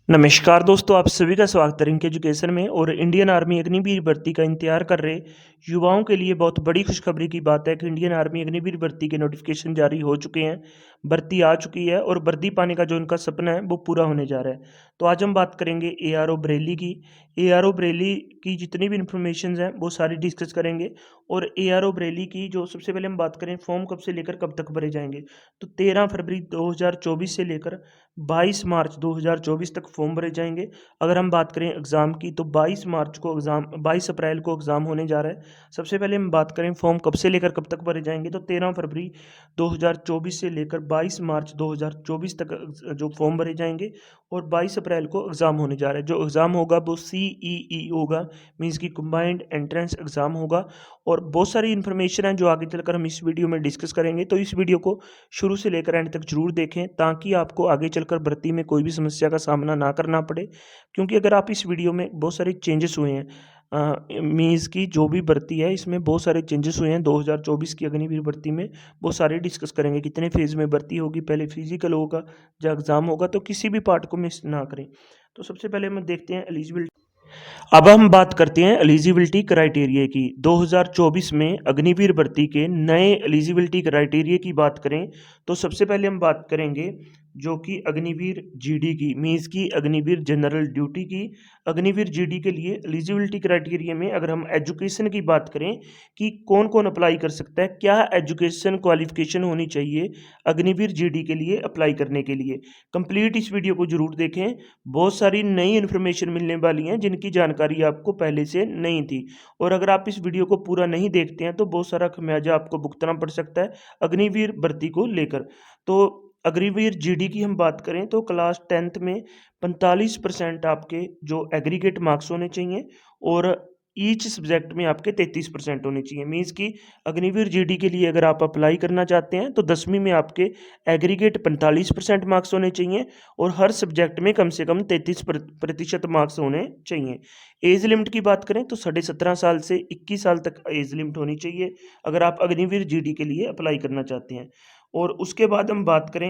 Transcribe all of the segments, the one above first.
नमस्कार दोस्तों, आप सभी का स्वागत है रिंक एजुकेशन में। और इंडियन आर्मी अग्निवीर भर्ती का इंतजार कर रहे युवाओं के लिए बहुत बड़ी खुशखबरी की बात है कि इंडियन आर्मी अग्निवीर भर्ती के नोटिफिकेशन जारी हो चुके हैं। भर्ती आ चुकी है और वर्दी पाने का जो उनका सपना है वो पूरा होने जा रहा है। तो आज हम बात करेंगे एआरओ बरेली की। एआरओ बरेली की जितनी भी इंफॉर्मेशन हैं वो सारी डिस्कस करेंगे। और एआरओ बरेली की जो सबसे पहले हम बात करें फॉर्म कब से लेकर कब तक भरे जाएंगे, तो 13 फरवरी 2024 से लेकर 22 मार्च 2024 तक फॉर्म भरे जाएंगे। अगर हम बात करें एग्ज़ाम की तो 22 अप्रैल को एग्ज़ाम होने जा रहा है। सबसे पहले हम बात करें फॉर्म कब से लेकर कब तक भरे जाएंगे, तो 13 फरवरी 2024 से लेकर 22 मार्च 2024 तक जो फॉर्म भरे जाएंगे। और 22 अप्रैल को एग्ज़ाम होने जा रहा है। जो एग्ज़ाम होगा वो CEE होगा, मीन्स की कंबाइंड एंट्रेंस एग्ज़ाम होगा। और बहुत सारी इन्फॉर्मेशन है जो आगे चलकर हम इस वीडियो में डिस्कस करेंगे, तो इस वीडियो को शुरू से लेकर एंड तक जरूर देखें ताकि आपको आगे चलकर भर्ती में कोई भी समस्या का सामना ना करना पड़े। क्योंकि अगर आप इस वीडियो में बहुत सारे चेंजेस हुए हैं, मीन्स की जो भी भर्ती है इसमें बहुत सारे चेंजेस हुए हैं 2024 की अग्निवीर भर्ती में। वो सारे डिस्कस करेंगे कितने फेज़ में भर्ती होगी, पहले फिजिकल होगा या एग्ज़ाम होगा, तो किसी भी पार्ट को मिस ना करें। तो सबसे पहले हम देखते हैं एलिजिबिलिटी। अब हम बात करते हैं एलिजिबिलिटी क्राइटेरिया की। 2024 में अग्निवीर भर्ती के नए एलिजिबिलिटी क्राइटेरिया की बात करें तो सबसे पहले हम बात करेंगे जो कि अग्निवीर जीडी की, मीन्स की अग्निवीर जनरल ड्यूटी की। अग्निवीर जीडी के लिए एलिजिबिलिटी क्राइटेरिया में अगर हम एजुकेशन की बात करें कि कौन कौन अप्लाई कर सकता है, क्या एजुकेशन क्वालिफिकेशन होनी चाहिए अग्निवीर जीडी के लिए अप्लाई करने के लिए, कंप्लीट इस वीडियो को जरूर देखें। बहुत सारी नई इन्फॉर्मेशन मिलने वाली हैं जिनकी जानकारी आपको पहले से नहीं थी। और अगर आप इस वीडियो को पूरा नहीं देखते हैं तो बहुत सारा खमियाजा आपको भुगतना पड़ सकता है अग्निवीर भर्ती को लेकर। तो अग्निवीर जीडी की हम बात करें तो क्लास 10th में 45% आपके जो एग्रीगेट मार्क्स होने चाहिए। और ईच सब्जेक्ट में आपके 33% होने चाहिए। मीन्स कि अग्निवीर जीडी के लिए अगर आप अप्लाई करना चाहते हैं तो 10वीं में आपके एग्रीगेट 45% मार्क्स होने चाहिए और हर सब्जेक्ट में कम से कम 33% मार्क्स होने चाहिए। एज लिमिट की बात करें तो 17.5 साल से 21 साल तक एज लिमिट होनी चाहिए अगर आप अग्निवीर जीडी के लिए अप्लाई करना चाहते हैं। और उसके बाद हम बात करें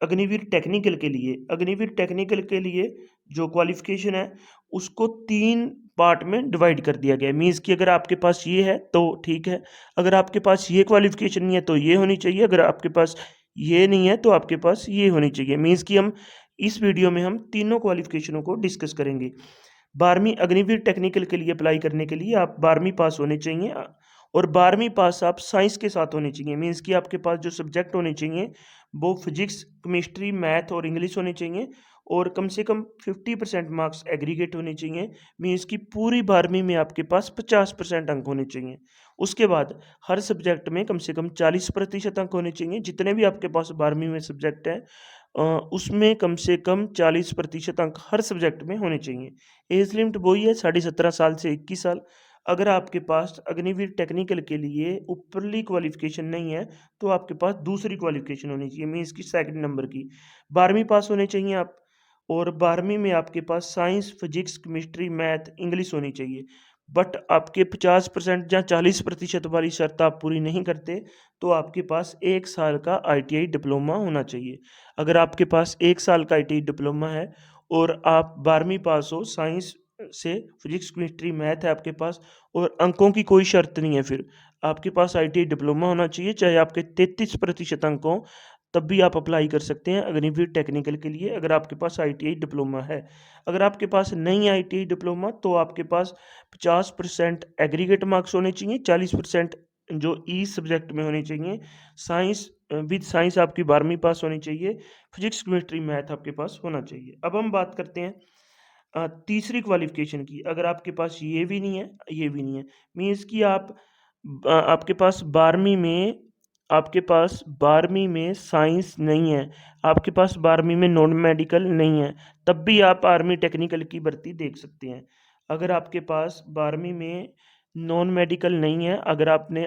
अग्निवीर टेक्निकल के लिए। अग्निवीर टेक्निकल के लिए जो क्वालिफिकेशन है उसको 3 पार्ट में डिवाइड कर दिया गया है। मीन्स कि अगर आपके पास ये है तो ठीक है, अगर आपके पास ये क्वालिफिकेशन नहीं है तो ये होनी चाहिए, अगर आपके पास ये नहीं है तो आपके पास ये होनी चाहिए। मीन्स कि हम इस वीडियो में हम तीनों क्वालिफिकेशनों को डिस्कस करेंगे। 12वीं अग्निवीर टेक्निकल के लिए अप्लाई करने के लिए आप 12वीं पास होने चाहिए। और 12वीं पास आप साइंस के साथ होने चाहिए। मीन्स कि आपके पास जो सब्जेक्ट होने चाहिए वो फिजिक्स, केमिस्ट्री, मैथ और इंग्लिश होने चाहिए। और कम से कम 50% मार्क्स एग्रीगेट होने चाहिए। मीन्स कि पूरी 12वीं में आपके पास 50% अंक होने चाहिए। उसके बाद हर सब्जेक्ट में कम से कम 40% अंक होने चाहिए। जितने भी आपके पास 12वीं में सब्जेक्ट हैं उसमें कम से कम 40% अंक हर सब्जेक्ट में होने चाहिए। एज लिमिट वही है 17.5 साल से 21 साल। अगर आपके पास अग्निवीर टेक्निकल के लिए ऊपरली क्वालिफिकेशन नहीं है तो आपके पास दूसरी क्वालिफिकेशन होनी चाहिए। मीन्स की सेकंड नंबर की 12वीं पास होने चाहिए आप। और 12वीं में आपके पास science, physics, chemistry, math, English होनी चाहिए। बट आपके 50% या 40% वाली शर्त आप पूरी नहीं करते तो आपके पास 1 साल का ITI डिप्लोमा होना चाहिए। अगर आपके पास 1 साल का ITI डिप्लोमा है और आप 12वीं पास हो, साइंस से फिजिक्स, केमिस्ट्री, मैथ है आपके पास और अंकों की कोई शर्त नहीं है, फिर आपके पास ITI डिप्लोमा होना चाहिए, चाहे आपके 33% अंक हों तब भी आप अप्लाई कर सकते हैं अग्निवीर टेक्निकल के लिए अगर आपके पास ITI डिप्लोमा है। अगर आपके पास नहीं है ITI डिप्लोमा तो आपके पास 50% एग्रीगेट मार्क्स होने चाहिए, 40% जो ई सब्जेक्ट में होने चाहिए। साइंस विद साइंस आपकी 12वीं पास होनी चाहिए। फिजिक्स, केमिस्ट्री, मैथ आपके पास होना चाहिए। अब हम बात करते हैं तीसरी क्वालिफिकेशन की। अगर आपके पास ये भी नहीं है, ये भी नहीं है, मीन्स कि आपके पास 12वीं में साइंस नहीं है, आपके पास 12वीं में नॉन मेडिकल नहीं है, तब भी आप आर्मी टेक्निकल की भर्ती देख सकते हैं। अगर आपके पास 12वीं में नॉन मेडिकल नहीं है, अगर आपने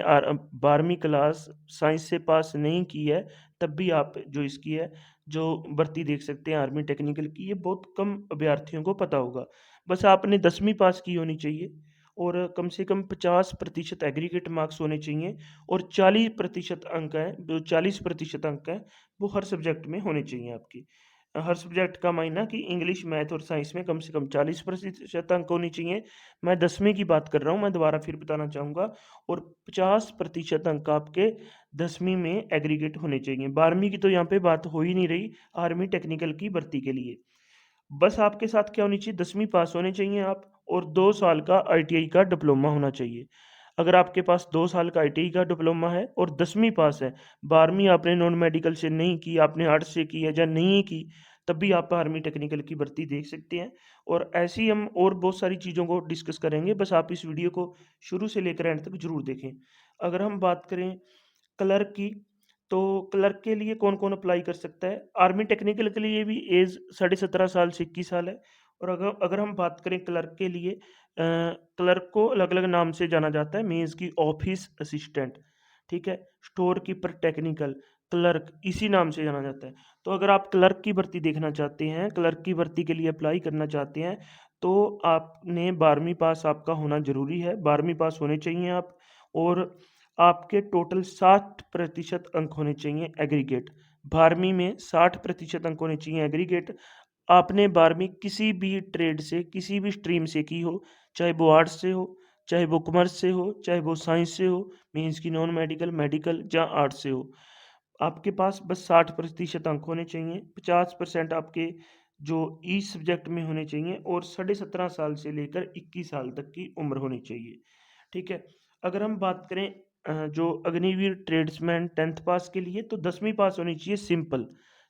12वीं क्लास साइंस से पास नहीं की है, तब भी आप जो इसकी है जो भर्ती देख सकते हैं आर्मी टेक्निकल की। ये बहुत कम अभ्यर्थियों को पता होगा। बस आपने 10वीं पास की होनी चाहिए और कम से कम 50% एग्रीगेट मार्क्स होने चाहिए और 40% अंक हैं, जो 40% अंक हैं वो हर सब्जेक्ट में होने चाहिए आपके। हर सब्जेक्ट का मायना कि इंग्लिश, मैथ और साइंस में कम से कम 40% अंक होने चाहिए। मैं 10वीं की बात कर रहा हूँ, मैं दोबारा फिर बताना चाहूँगा। और 50% अंक आपके 10वीं में एग्रीगेट होने चाहिए। 12वीं की तो यहाँ पे बात हो ही नहीं रही, आर्मी टेक्निकल की भर्ती के लिए। बस आपके साथ क्या होनी चाहिए, 10वीं पास होने चाहिए आप, और 2 साल का आईटीआई का डिप्लोमा होना चाहिए। अगर आपके पास 2 साल का आईटीआई का डिप्लोमा है और 10वीं पास है, 12वीं आपने नॉन मेडिकल से नहीं की, आपने आर्ट्स से की है या नहीं की, तब भी आप आर्मी टेक्निकल की भर्ती देख सकते हैं। और ऐसे ही हम और बहुत सारी चीज़ों को डिस्कस करेंगे, बस आप इस वीडियो को शुरू से लेकर एंड तक ज़रूर देखें। अगर हम बात करें क्लर्क की, तो क्लर्क के लिए कौन-कौन अप्लाई कर सकता है? आर्मी टेक्निकल के लिए भी एज 17.5 साल से 21 साल है। और अगर अगर हम बात करें क्लर्क के लिए, क्लर्क को अलग-अलग नाम से जाना जाता है, मीन्स की ऑफिस असिस्टेंट, ठीक है? स्टोर कीपर टेक्निकल, क्लर्क इसी नाम से जाना जाता है। तो अगर आप क्लर्क की भर्ती देखना चाहते हैं, क्लर्क की भर्ती के लिए अप्लाई करना चाहते हैं, तो आपने 12वीं पास आपका होना ज़रूरी है, 12वीं पास होने चाहिए आप। और आपके टोटल 60% अंक होने चाहिए एग्रीगेट। 12वीं में 60% अंक होने चाहिए एग्रीगेट। आपने 12वीं किसी भी ट्रेड से, किसी भी स्ट्रीम से की हो, चाहे वो आर्ट्स से हो, चाहे वो कॉमर्स से हो, चाहे वो साइंस से हो, मीन्स की नॉन मेडिकल, मेडिकल या आर्ट्स से हो। आपके पास बस 60% अंक होने चाहिए, 50% आपके जो ईच सब्जेक्ट में होने चाहिए, और 17.5 साल से लेकर 21 साल तक की उम्र होनी चाहिए। ठीक है? अगर हम बात करें जो अग्निवीर ट्रेड्समैन 10th पास के लिए, तो 10वीं पास होनी चाहिए सिंपल।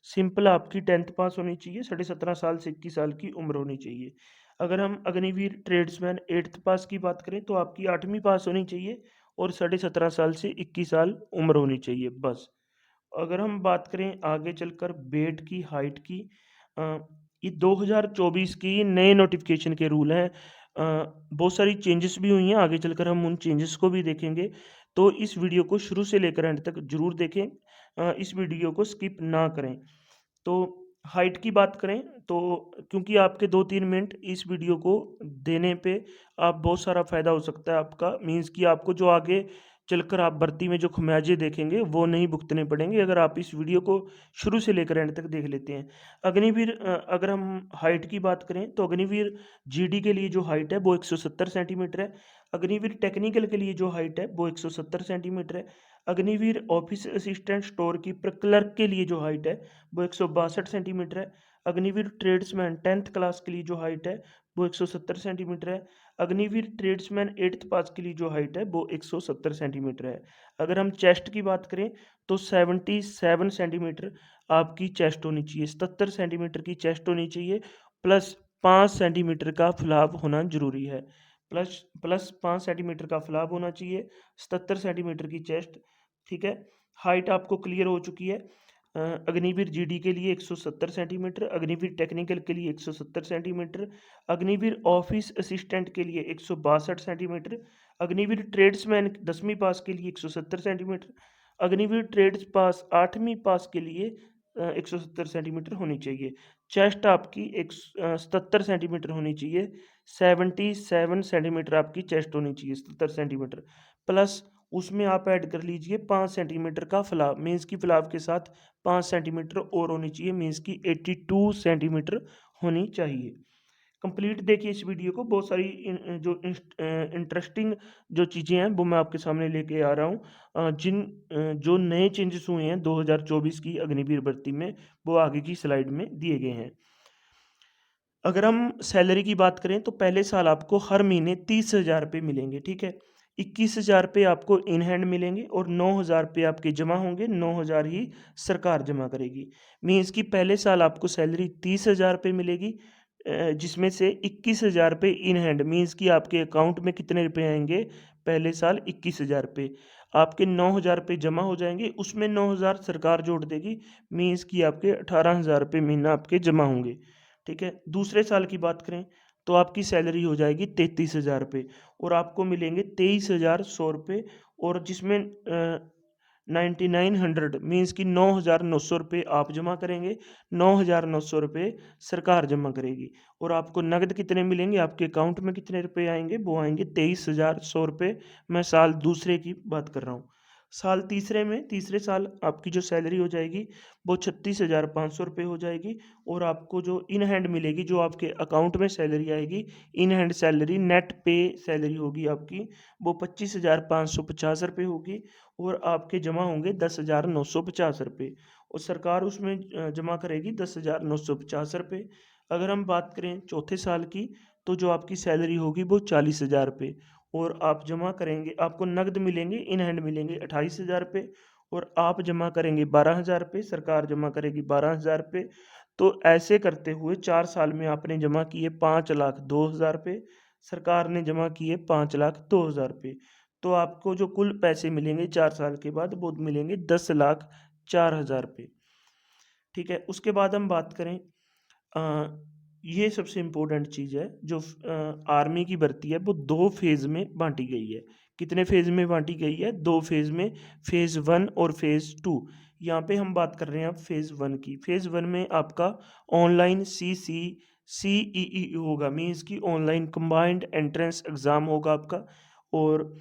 सिंपल आपकी 10th पास होनी चाहिए, 17.5 साल से 21 साल की उम्र होनी चाहिए। अगर हम अग्निवीर ट्रेड्समैन 8th पास की बात करें, तो आपकी 8वीं पास होनी चाहिए और 17.5 साल से 21 साल उम्र होनी चाहिए, बस। अगर हम बात करें आगे चलकर वेट की, हाइट की, अ, ये 2024 की नए नोटिफिकेशन के रूल हैं। बहुत सारी चेंजेस भी हुई हैं, आगे चलकर हम उन चेंजेस को भी देखेंगे। तो इस वीडियो को शुरू से लेकर एंड तक ज़रूर देखें, इस वीडियो को स्किप ना करें। तो हाइट की बात करें, तो क्योंकि आपके 2-3 मिनट इस वीडियो को देने पे आप बहुत सारा फ़ायदा हो सकता है आपका, मीन्स कि आपको जो आगे चलकर आप भर्ती में जो खमियाजे देखेंगे वो नहीं भुगतने पड़ेंगे, अगर आप इस वीडियो को शुरू से लेकर एंड तक देख लेते हैं। अग्निवीर, अगर हम हाइट की बात करें, तो अग्निवीर जीडी के लिए जो हाइट है वो 170 सेंटीमीटर है। अग्निवीर टेक्निकल के लिए जो हाइट है वो 170 सेंटीमीटर है। Agniveer office assistant store keeper clerk के लिए जो हाइट है वो 162 सेंटीमीटर है। अग्निवीर ट्रेड्समैन 10th क्लास के लिए जो हाइट है वो 170 सेंटीमीटर है। अग्निवीर ट्रेड्समैन 8th पास के लिए जो हाइट है वो 170 सेंटीमीटर है। अगर हम चेस्ट की बात करें, तो 77 सेंटीमीटर आपकी चेस्ट होनी चाहिए, 77 सेंटीमीटर की चेस्ट होनी चाहिए, प्लस 5 सेंटीमीटर का फुलाव होना ज़रूरी है। प्लस प्लस 5 सेंटीमीटर का फुलाव होना चाहिए, 77 सेंटीमीटर की चेस्ट, ठीक है? हाइट आपको क्लियर हो चुकी है। अग्निवीर जीडी के लिए 170 सेंटीमीटर, अग्निवीर टेक्निकल के लिए 170 सेंटीमीटर, अग्निवीर ऑफिस असिस्टेंट के लिए 162 सेंटीमीटर, अग्निवीर ट्रेड्समैन 10वीं पास के लिए 170 सेंटीमीटर, अग्निवीर ट्रेड्स पास 8वीं पास के लिए 170 सेंटीमीटर होनी चाहिए। चेस्ट आपकी 77 सेंटीमीटर होनी चाहिए, 77 सेंटीमीटर आपकी चेस्ट होनी चाहिए, 77 सेंटीमीटर। प्लस उसमें आप ऐड कर लीजिए 5 सेंटीमीटर का फुलाव, मीन्स की फुलाव के साथ 5 सेंटीमीटर और होनी चाहिए, मीन्स की 82 सेंटीमीटर होनी चाहिए। कंप्लीट देखिए इस वीडियो को, बहुत सारी इंटरेस्टिंग जो चीज़ें हैं वो मैं आपके सामने लेके आ रहा हूँ। जो नए चेंजेस हुए हैं 2024 की अग्निवीर भर्ती में, वो आगे की स्लाइड में दिए गए हैं। अगर हम सैलरी की बात करें, तो पहले साल आपको हर महीने 30,000 रुपये मिलेंगे, ठीक है? 21,000 रुपये आपको इन हैंड मिलेंगे और 9,000 रुपये आपके जमा होंगे, 9,000 ही सरकार जमा करेगी। मीन्स कि पहले साल आपको सैलरी 30,000 रुपये मिलेगी, जिसमें से 21,000 रुपये इन हैंड, मीन्स कि आपके अकाउंट में कितने रुपए आएंगे, पहले साल 21,000 रुपये। आपके 9,000 रुपये जमा हो जाएंगे, उसमें 9,000 सरकार जोड़ देगी, मीन्स कि आपके 18,000 रुपये महीना आपके जमा होंगे, ठीक है? दूसरे साल की बात करें, तो आपकी सैलरी हो जाएगी 33,000 रुपये और आपको मिलेंगे 23,100 रुपये, और जिसमें 9900 मीन्स कि 9,900 रुपये आप जमा करेंगे, 9,900 रुपये सरकार जमा करेगी। और आपको नकद कितने मिलेंगे, आपके अकाउंट में कितने रुपए आएंगे, वो आएंगे 23,100 रुपये। मैं साल दूसरे की बात कर रहा हूँ। साल तीसरे में तीसरे साल आपकी जो सैलरी हो जाएगी वो 36,500 रुपये हो जाएगी। और आपको जो इन हैंड मिलेगी, जो आपके अकाउंट में सैलरी आएगी, इन हैंड सैलरी नेट पे सैलरी होगी आपकी, वो 25,550 रुपये होगी। और आपके जमा होंगे 10,950 रुपये, और सरकार उसमें जमा करेगी 10,950 रुपये। अगर हम बात करें चौथे साल की, तो जो आपकी सैलरी होगी वो 40,000 रुपये, और आप जमा करेंगे, आपको नकद मिलेंगे, इन हैंड मिलेंगे 28,000 रुपये, और आप जमा करेंगे 12,000 रुपये, सरकार जमा करेगी 12,000 रुपये। तो ऐसे करते हुए 4 साल में आपने जमा किए 5,02,000 रुपये, सरकार ने जमा किए 5,02,000 रुपये। तो आपको जो कुल पैसे मिलेंगे 4 साल के बाद वो मिलेंगे 10,04,000 रुपये। ठीक है, उसके बाद हम बात करें, ये सबसे इम्पोर्टेंट चीज़ है, जो आर्मी की भर्ती है वो 2 फेज़ में बांटी गई है। कितने फेज़ में बांटी गई है? 2 फेज़ में, फेज़ 1 और फेज़ 2। यहाँ पे हम बात कर रहे हैं अब फेज़ 1 की। फेज़ 1 में आपका ऑनलाइन CCCEE होगा, मीन्स की ऑनलाइन कंबाइंड एंट्रेंस एग्ज़ाम होगा आपका। और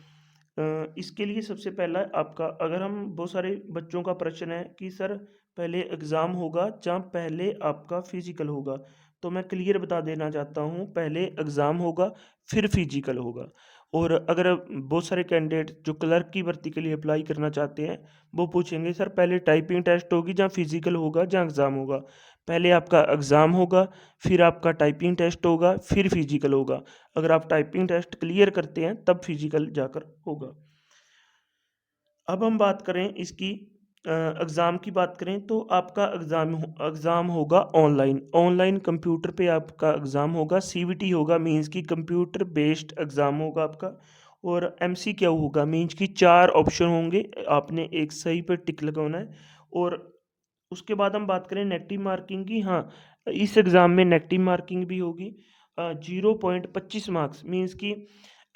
इसके लिए सबसे पहला आपका, अगर हम, बहुत सारे बच्चों का प्रश्न है कि सर पहले एग्ज़ाम होगा या पहले आपका फिजिकल होगा, तो मैं क्लियर बता देना चाहता हूँ, पहले एग्ज़ाम होगा फिर फिजिकल होगा। और अगर बहुत सारे कैंडिडेट जो क्लर्क की भर्ती के लिए अप्लाई करना चाहते हैं, वो पूछेंगे सर पहले टाइपिंग टेस्ट होगी या फिजिकल होगा या एग्ज़ाम होगा? पहले आपका एग्ज़ाम होगा, फिर आपका टाइपिंग टेस्ट होगा, फिर फिजिकल होगा। अगर आप टाइपिंग टेस्ट क्लियर करते हैं तब फिजिकल जाकर होगा। अब हम बात करें इसकी, एग्ज़ाम की बात करें, तो आपका एग्ज़ाम होगा ऑनलाइन। ऑनलाइन कंप्यूटर पे आपका एग्ज़ाम होगा, CBT होगा, मीन्स की कंप्यूटर बेस्ड एग्ज़ाम होगा आपका। और MCQ होगा, मीन्स की 4 ऑप्शन होंगे, आपने एक सही पे टिक लगाना है। और उसके बाद हम बात करें नेगेटिव मार्किंग की। हाँ, इस एग्ज़ाम में नेगेटिव मार्किंग भी होगी। 0.25 मार्क्स, मीन्स की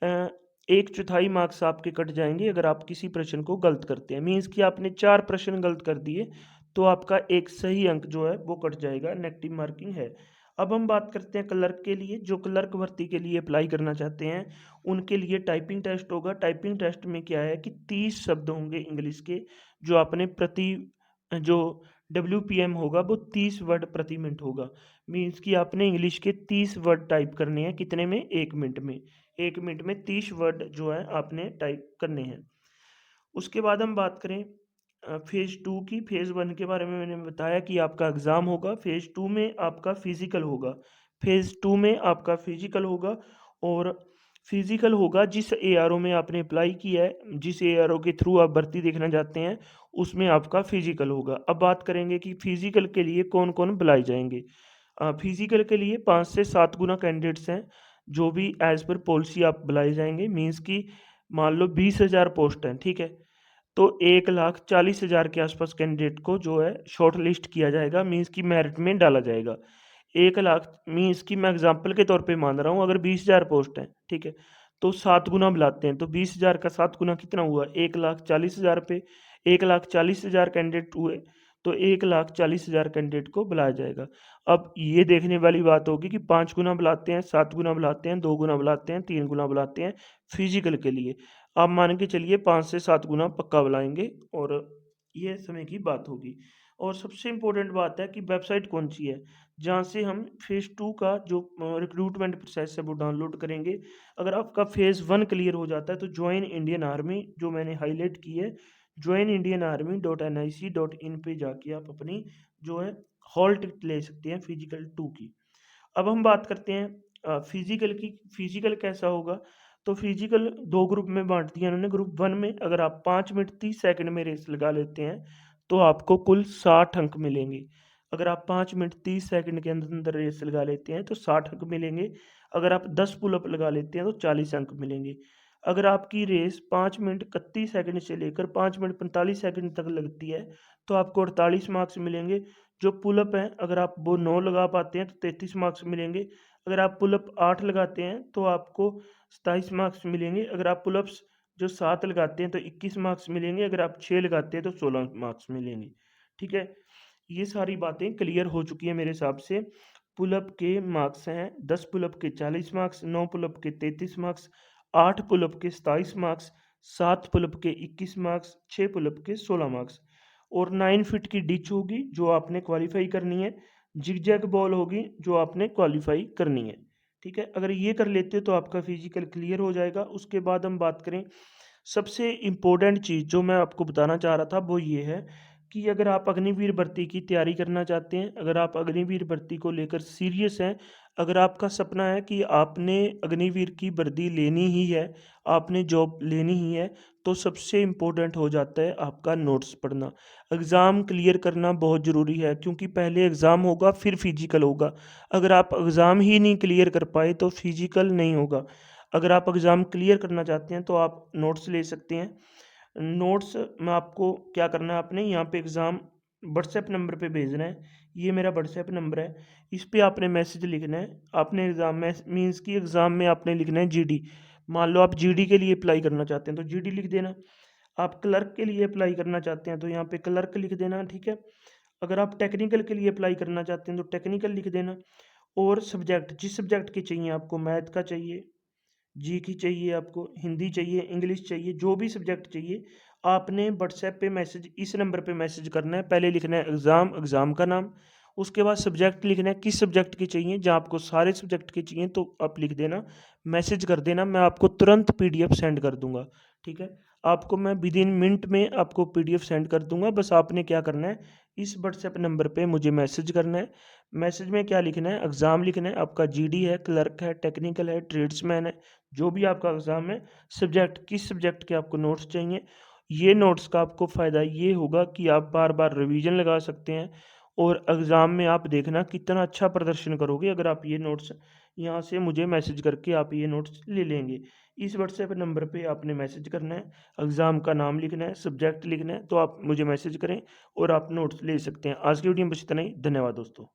अ, 1/4 मार्क्स आपके कट जाएंगे अगर आप किसी प्रश्न को गलत करते हैं। मीन्स कि आपने 4 प्रश्न गलत कर दिए तो आपका एक सही अंक जो है वो कट जाएगा, नेगेटिव मार्किंग है। अब हम बात करते हैं क्लर्क के लिए। जो क्लर्क भर्ती के लिए अप्लाई करना चाहते हैं उनके लिए टाइपिंग टेस्ट होगा। टाइपिंग टेस्ट में क्या है कि 30 शब्द होंगे इंग्लिश के, जो आपने प्रति, जो WPM होगा वो 30 वर्ड प्रति मिनट होगा। मीन्स कि आपने इंग्लिश के 30 वर्ड टाइप करने हैं, कितने में? 1 मिनट में। 1 मिनट में 30 वर्ड जो है आपने टाइप करने हैं। उसके बाद हम बात करें फेज़ 2 की। फेज़ 1 के बारे में मैंने बताया कि आपका एग्ज़ाम होगा, फेज़ 2 में आपका फिजिकल होगा। फेज़ 2 में आपका फिजिकल होगा, और फिजिकल होगा जिस ARO में आपने अप्लाई किया है, जिस ARO के थ्रू आप भर्ती देखना चाहते हैं, उसमें आपका फिजिकल होगा। अब बात करेंगे कि फिजिकल के लिए कौन कौन बुलाए जाएंगे। फिजिकल के लिए 5 से 7 गुना कैंडिडेट्स हैं, जो भी एज पर पॉलिसी आप बुलाए जाएंगे। मीन्स की मान लो 20,000 पोस्ट हैं, ठीक है, तो 1,40,000 के आसपास कैंडिडेट को जो है शॉर्ट लिस्ट किया जाएगा, मीन्स की मेरिट में डाला जाएगा। 1,00,000 मीन्स की मैं एग्जांपल के तौर पे मान रहा हूँ, अगर 20,000 पोस्ट हैं, ठीक है, तो 7 गुना बुलाते हैं, तो 20,000 का 7 गुना कितना हुआ? 1,40,000 पे 1,40,000 कैंडिडेट हुए, तो 1,40,000 कैंडिडेट को बुलाया जाएगा। अब ये देखने वाली बात होगी कि 5 गुना बुलाते हैं, 7 गुना बुलाते हैं, 2 गुना बुलाते हैं, 3 गुना बुलाते हैं फिजिकल के लिए। आप मान के चलिए 5 से 7 गुना पक्का बुलाएँगे, और ये समय की बात होगी। और सबसे इम्पोर्टेंट बात है कि वेबसाइट कौन-सी है, जहाँ से हम फेज़ 2 का जो रिक्रूटमेंट प्रोसेस है वो डाउनलोड करेंगे। अगर आपका फेज़ 1 क्लियर हो जाता है तो जॉइन इंडियन आर्मी, जो मैंने हाइलाइट की है, joinindianarmy.nic.in पे जाके आप अपनी जो है हॉल टिकट ले सकते हैं फिजिकल 2 की। अब हम बात करते हैं फिजिकल की। फिजिकल कैसा होगा? तो फिजिकल 2 ग्रुप में बाँट दिया उन्होंने। ग्रुप 1 में अगर आप 5 मिनट 30 सेकंड में रेस लगा लेते हैं, तो आपको कुल 60 अंक मिलेंगे। अगर आप 5 मिनट 30 सेकंड के अंदर रेस लगा लेते हैं, तो 60 अंक मिलेंगे। अगर आप 10 पुलअप लगा लेते हैं, तो 40 अंक मिलेंगे। अगर आपकी रेस 5 मिनट 31 सेकंड से लेकर 5 मिनट 45 सेकंड तक लगती है, तो आपको 48 मार्क्स मिलेंगे। जो पुलअप हैं, अगर आप वो 9 लगा पाते हैं, तो 33 मार्क्स मिलेंगे। अगर आप पुलअप 8 लगाते हैं, तो आपको 27 मार्क्स मिलेंगे। अगर आप पुलअप्स जो 7 लगाते हैं, तो 21 मार्क्स मिलेंगे। अगर आप 6 लगाते हैं, तो 16 मार्क्स मिलेंगे। ठीक है? ये सारी बातें क्लियर हो चुकी हैं मेरे हिसाब से। पुलअप के मार्क्स हैं 10 पुलअप के 40 मार्क्स, 9 पुलअप के 33 मार्क्स, 8 पुलअप के 27 मार्क्स, 7 पुलअप के 21 मार्क्स, 6 पुलअप के 16 मार्क्स और 9 फीट की डिच होगी जो आपने क्वालिफाई करनी है। जिगजैग बॉल होगी जो आपने क्वालिफाई करनी है। ठीक है, अगर ये कर लेते हो तो आपका फिजिकल क्लियर हो जाएगा। उसके बाद हम बात करें, सबसे इम्पोर्टेंट चीज़ जो मैं आपको बताना चाह रहा था वो ये है कि अगर आप अग्निवीर भर्ती की तैयारी करना चाहते हैं, अगर आप अग्निवीर भर्ती को लेकर सीरियस हैं, अगर आपका सपना है कि आपने अग्निवीर की वर्दी लेनी ही है, आपने जॉब लेनी ही है, तो सबसे इम्पोर्टेंट हो जाता है आपका नोट्स पढ़ना। एग्ज़ाम क्लियर करना बहुत ज़रूरी है क्योंकि पहले एग्ज़ाम होगा फिर फिजिकल होगा। अगर आप एग्ज़ाम ही नहीं क्लियर कर पाए तो फिजिकल नहीं होगा। अगर आप एग्ज़ाम क्लियर करना चाहते हैं तो आप नोट्स ले सकते हैं। नोट्स में आपको क्या करना है, आपने यहाँ पे एग्ज़ाम व्हाट्सएप नंबर पे भेजना है। ये मेरा व्हाट्सएप नंबर है, इस पे आपने मैसेज लिखना है। आपने एग्ज़ाम में मीन्स कि एग्ज़ाम में आपने लिखना है जीडी। मान लो आप जीडी के लिए अप्लाई करना चाहते हैं तो जीडी लिख देना। आप क्लर्क के लिए अप्लाई करना चाहते हैं तो यहाँ पे क्लर्क लिख देना, ठीक है। अगर आप टेक्निकल के लिए अप्लाई करना चाहते हैं तो टेक्निकल लिख देना। और सब्जेक्ट, जिस सब्जेक्ट के चाहिए आपको, मैथ का चाहिए, जी की चाहिए, आपको हिंदी चाहिए, इंग्लिश चाहिए, जो भी सब्जेक्ट चाहिए, आपने व्हाट्सएप पे मैसेज, इस नंबर पे मैसेज करना है। पहले लिखना है एग्ज़ाम, एग्ज़ाम का नाम, उसके बाद सब्जेक्ट लिखना है, किस सब्जेक्ट की चाहिए। जहाँ आपको सारे सब्जेक्ट के चाहिए तो आप लिख देना, मैसेज कर देना, मैं आपको तुरंत पीडीएफ सेंड कर दूंगा। ठीक है, आपको मैं विद इन मिनट में आपको पीडीएफ सेंड कर दूंगा। बस आपने क्या करना है, इस व्हाट्सएप नंबर पे मुझे मैसेज करना है। मैसेज में क्या लिखना है, एग्ज़ाम लिखना है, आपका जीडी है, क्लर्क है, टेक्निकल है, ट्रेड्समैन है, जो भी आपका एग्ज़ाम है, सब्जेक्ट, किस सब्जेक्ट के आपको नोट्स चाहिए। ये नोट्स का आपको फ़ायदा ये होगा कि आप बार बार रिवीजन लगा सकते हैं और एग्ज़ाम में आप देखना कितना अच्छा प्रदर्शन करोगे अगर आप ये नोट्स यहाँ से मुझे मैसेज करके आप ये नोट्स ले लेंगे। इस व्हाट्सएप नंबर पे आपने मैसेज करना है, एग्ज़ाम का नाम लिखना है, सब्जेक्ट लिखना है, तो आप मुझे मैसेज करें और आप नोट्स ले सकते हैं। आज की वीडियो में बस इतना ही। धन्यवाद दोस्तों।